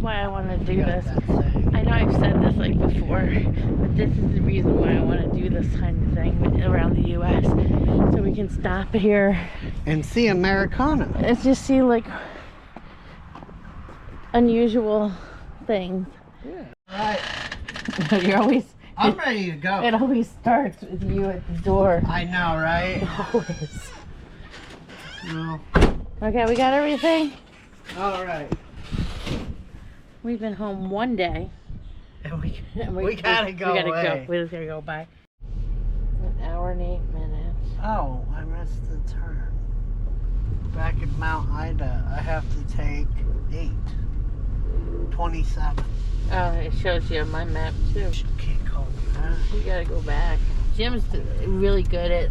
why I want to do this. I know I've said this like before, but this is the reason why I want to do this kind of thing around the U.S. So we can stop here and see Americana. Let's just see like unusual things. Yeah. All right. You're always. I'm ready to go. It always starts with you at the door. I know, right? Always. No. Okay, we got everything. All right. We've been home one day. And we gotta go. We gotta go. We just gotta go by. 1 hour and 8 minutes. Oh, I missed the turn. Back at Mount Ida, I have to take 8:27. Oh, it shows you on my map too. Can't call me that. You gotta go back. Jim's really good at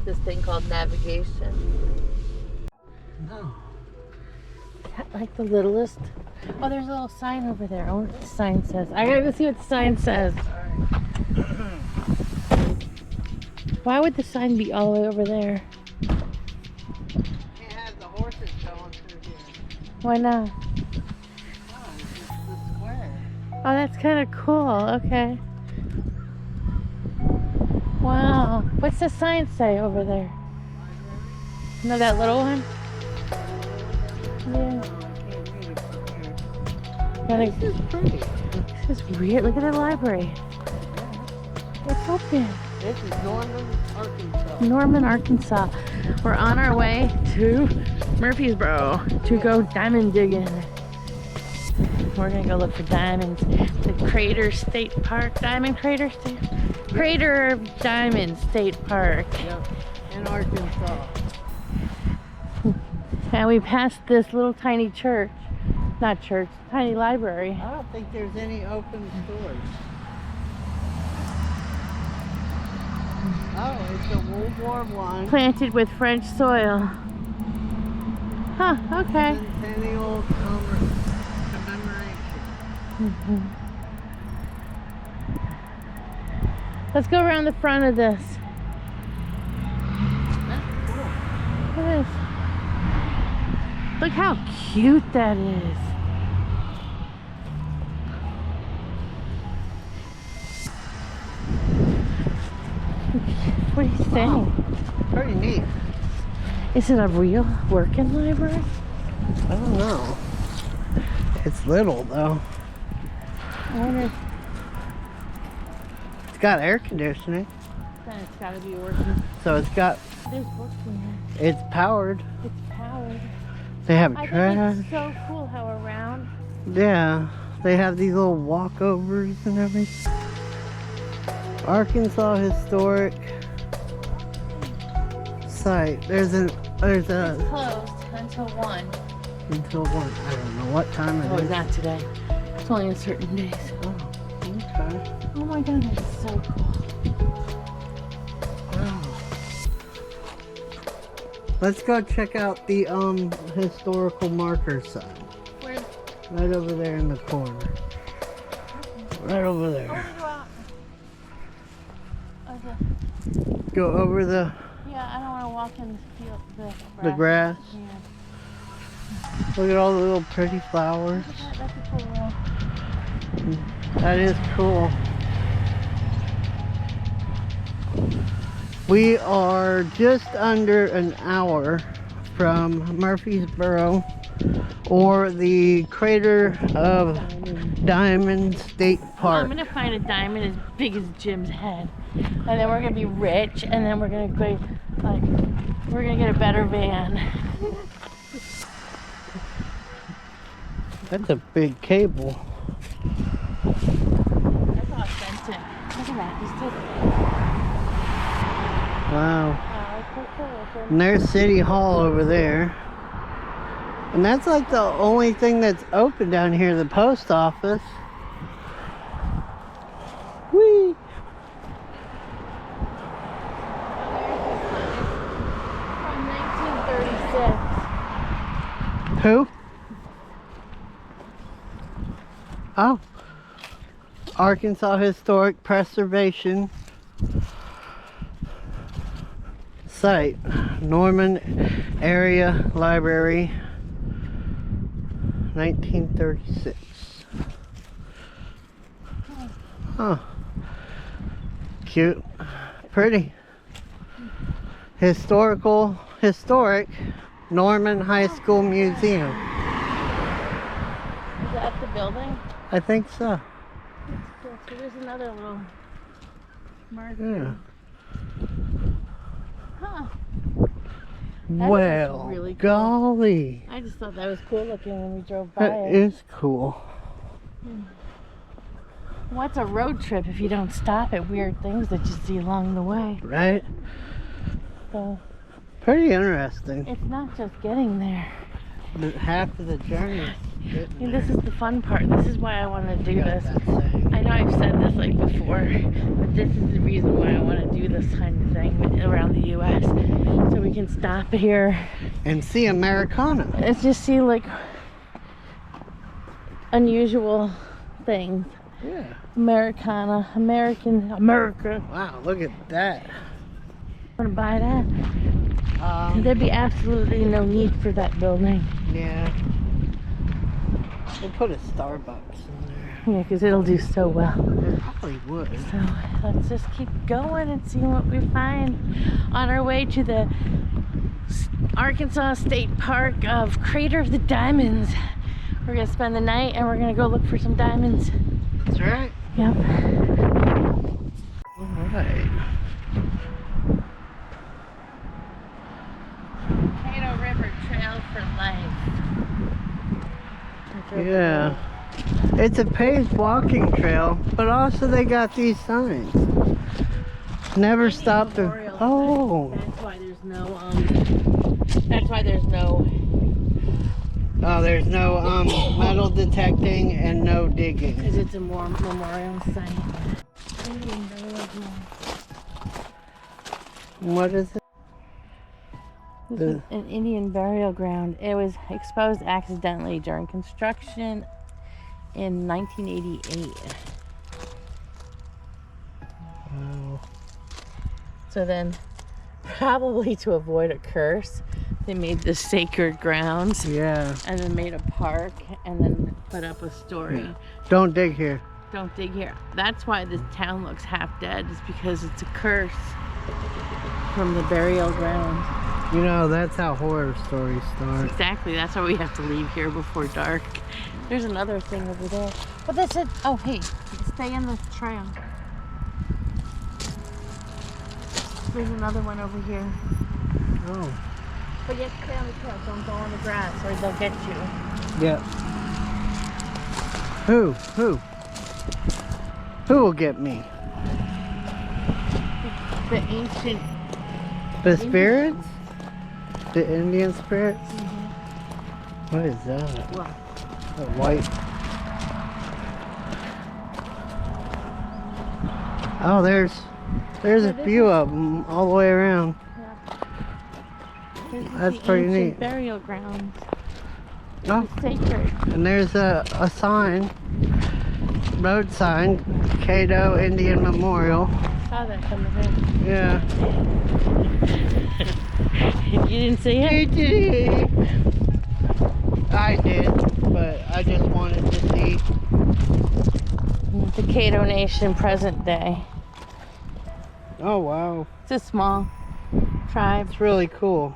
this thing called navigation. No. Like the littlest. Oh, there's a little sign over there. I wonder what the sign says. I gotta go see what the sign says. Why would the sign be all the way over there? Can't have the horses going through here. Why not? Oh, it's just the square. Oh, that's kind of cool. Okay. Wow. What's the sign say over there? No, that little one? Yeah. Gotta, This is pretty. this is weird. Look at the library. It's open. This is Norman, Arkansas. Norman, Arkansas. We're on our way to Murfreesboro to go diamond digging. We're gonna go look for diamonds. The Crater State Park, Crater of Diamond State Park. Yep, in Arkansas. And we passed this little tiny church. Not church, tiny library. I don't think there's any open stores. Oh, it's a World War I. Planted with French soil. Huh, okay. Centennial commemoration. Let's go around the front of this. That's cool. It is. Look how cute that is. What are you saying? Pretty neat. Is it a real working library? I don't know. It's little though. I wonder if It's got air conditioning. then it's gotta be working. So it's got, There's books in there. it's powered. It's powered. They have I trash. think it's so cool how around. Yeah, they have these little walkovers and everything. Arkansas Historic Site. There's It's a closed until 1. until one. I don't know what time Oh, it is. not today. It's only on certain days. Oh, okay. Oh my god, that's so cool. Wow. Let's go check out the historical marker sign. Where's Right over there in the corner. Right over there. okay. Go over the Yeah, I don't want to walk in the field. The grass. Yeah. Look at all the little pretty flowers. That's a cool one. That is cool. We are just under an hour from Murfreesboro, or the Crater of Diamond State Park. I'm gonna find a diamond as big as Jim's head, and then we're gonna be rich, and then we're gonna go like we're gonna get a better van. That's a big cable. That's authentic. Look at that. He's taking. Wow. It's so cool. And there's City Hall over there. And that's like the only thing that's open down here, the post office. Whee! From 1936. Who? Oh. Arkansas Historic Preservation Site. Norman Area Library. 1936. Huh. Cute. Pretty. Historic Norman High School Museum. Is that the building? I think so. So there's another little marker. Yeah. Huh. Well, really cool. golly. I just thought that was cool looking when we drove by That it. is cool. What's a road trip if you don't stop at weird things that you see along the way? Right? So Pretty interesting. it's not just getting there. But half of the journey. And this is the fun part. This is why I want to do this. I know I've said this like before, but this is the reason why I want to do this kind of thing around the U.S. So we can stop here And see Americana. and just see like unusual things. Yeah. America. Wow, look at that. Want to buy that? There'd be absolutely no need for that building. Yeah. We'll put a Starbucks in there. Yeah, because it'll do so well. It probably would. So let's just keep going and see what we find on our way to the Arkansas State Park of Crater of the Diamonds. We're going to spend the night and we're going to go look for some diamonds. That's right. Yep. Alright. Caddo River Trail for Life. Yeah. It's a paved walking trail, but also they got these signs. Never stop to. Memorial Oh. That's why there's no that's why there's no Oh, there's no metal detecting and no digging. because it's a memorial site. Indian burial ground. What is it? This is an Indian burial ground. It was exposed accidentally during construction in 1988. Wow. So then, probably to avoid a curse, they made the sacred grounds Yeah. and then made a park and then put up a story. Yeah. Don't dig here. Don't dig here. That's why this town looks half dead, is because it's a curse from the burial ground. You know, that's how horror stories start. Exactly, that's why we have to leave here before dark. There's another thing over there. But that's it. Oh, hey, stay in the trail. There's another one over here. Oh. But you have to stay on the trail. Don't go on the grass or they'll get you. Yep. Who? Who will get me? The ancient... The spirits? The Indian spirits? What is that? Well, The white. Oh, there's a few of them all the way around. That's pretty neat. Burial grounds. Oh, It's sacred. and there's a sign, road sign, Caddo Indian Memorial. Saw that coming in. Yeah. You didn't see it? I did, but I just wanted to see. The Caddo Nation present day. Oh wow, It's a small tribe. it's really cool.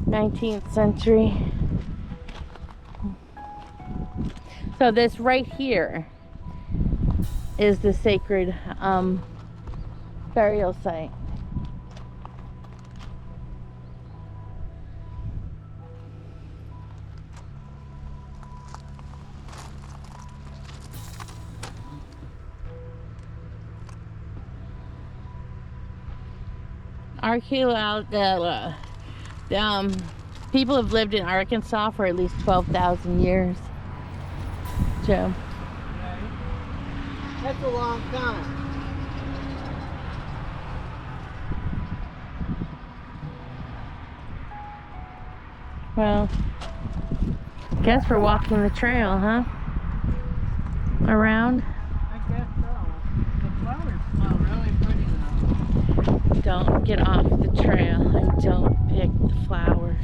19th century. So this right here is the sacred burial site. People have lived in Arkansas for at least 12,000 years. Joe. That's a long time. Well, guess we're walking the trail, huh? Around. I guess so. The flowers smell really pretty now. Don't get off the trail and don't pick the flowers.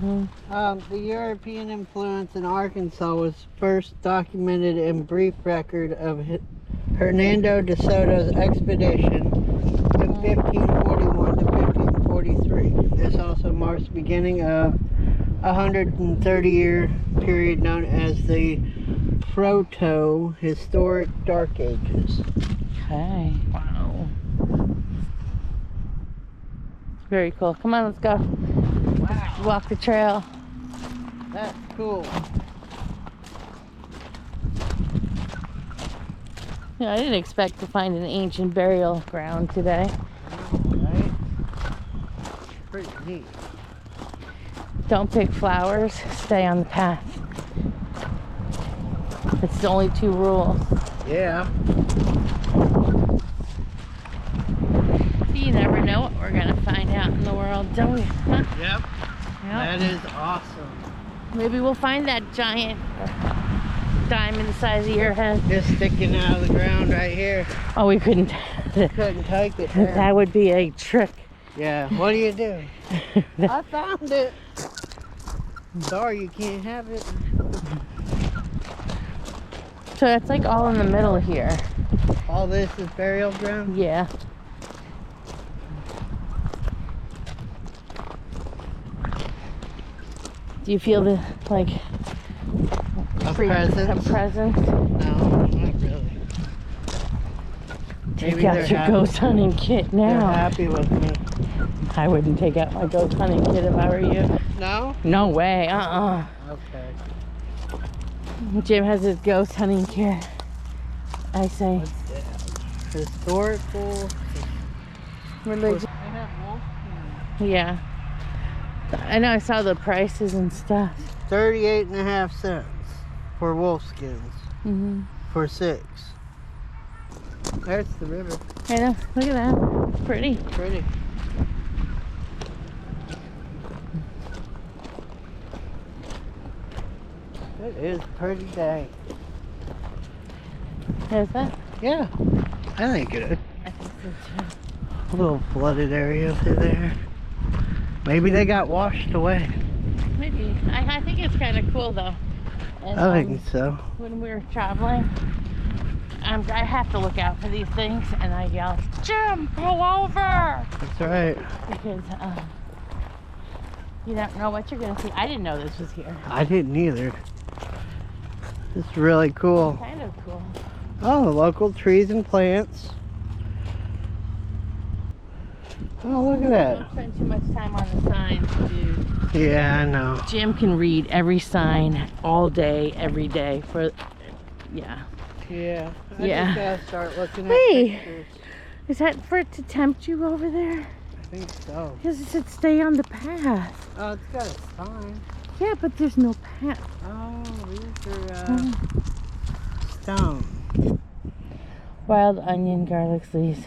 The European influence in Arkansas was first documented in brief record of Hernando de Soto's expedition in 1541 to 1543. This also marks the beginning of a 130-year period known as the Proto-Historic Dark Ages. Okay. Wow. Very cool. Come on, let's go. Wow, Walk the trail. that's cool. Yeah, I didn't expect to find an ancient burial ground today. Right? Pretty neat. Don't pick flowers, stay on the path. It's the only 2 rules. Yeah. You never know what we're gonna find out in the world, don't we? Huh? Yep. Yep. That is awesome. Maybe we'll find that giant diamond the size of your head. Just sticking out of the ground right here. Oh, we couldn't. Couldn't take it there. That would be a trick. Yeah, what do you do? I found it. Sorry, you can't have it. So it's like all in the middle here. All this is burial ground? Yeah. Do you feel the, like, A presence? a presence? No, not really. Take Maybe out they're your happy. ghost hunting kit They're now. happy with me. I wouldn't take out my ghost hunting kit if I were you. No? No way. Okay. Jim has his ghost hunting kit. I say What's that? Historical. religion. They have wolf. Yeah. I know I saw the prices and stuff. 38.5 cents for wolf skins. Mm-hmm. For 6. There's the river. I know. Look at that. It's pretty. Pretty. It is pretty day. Is that? Yeah, I think it is. I think so too. A little flooded area through there. Maybe they got washed away. Maybe. I think it's kind of cool though. And, I think so. when we were traveling, I have to look out for these things, and I yell, "Jim, pull over!" That's right. Because you don't know what you're gonna see. I didn't know this was here. I didn't either. It's really cool. Kind of cool. Oh, local trees and plants. Oh, look at that. Don't spend too much time on the signs, dude. Yeah, I know. Jim can read every sign all day, every day. Yeah. Yeah. I Yeah. just gotta start looking at Hey. pictures. Is that for it to tempt you over there? I think so. Because it said stay on the path. Oh, it's got a sign. Yeah, but there's no path. Oh, these are stone. Wild onion garlic leaves.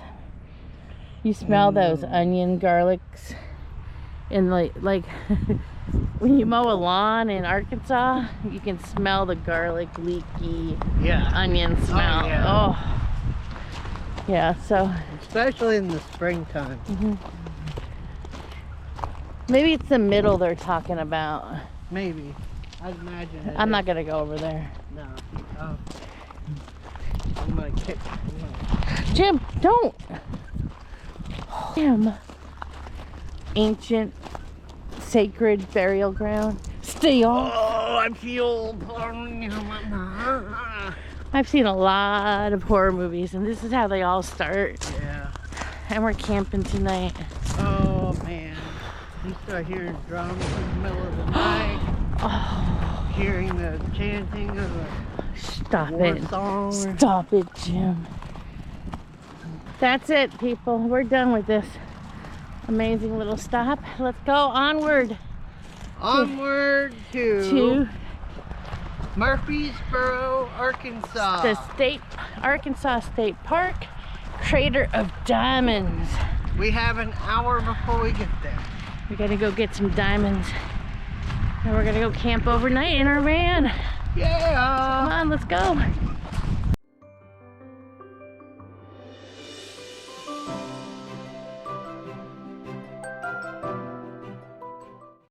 You smell those onion garlics in like when you mow a lawn in Arkansas, you can smell the garlic leaky onion smell. yeah. Oh. Yeah, so Especially in the springtime. maybe it's the middle they're talking about. Maybe. I'd imagine it I'm is. not gonna go over there. No. Oh. I'm gonna kick. Jim, don't. Jim. Ancient sacred burial ground. Stay off. Oh, I feel. I've seen a lot of horror movies, and this is how they all start. Yeah. And we're camping tonight. Oh man. You start hearing drums in the middle of the night. Oh, Hearing the chanting of a stop war it. song. Stop it, Jim. That's it, people. We're done with this amazing little stop. Let's go onward Onward to to Murfreesboro, Arkansas. the Arkansas State Park, Crater of Diamonds. We have an hour before we get there. We gotta go get some diamonds. And we're gonna go camp overnight in our van. Yeah. Come on, let's go.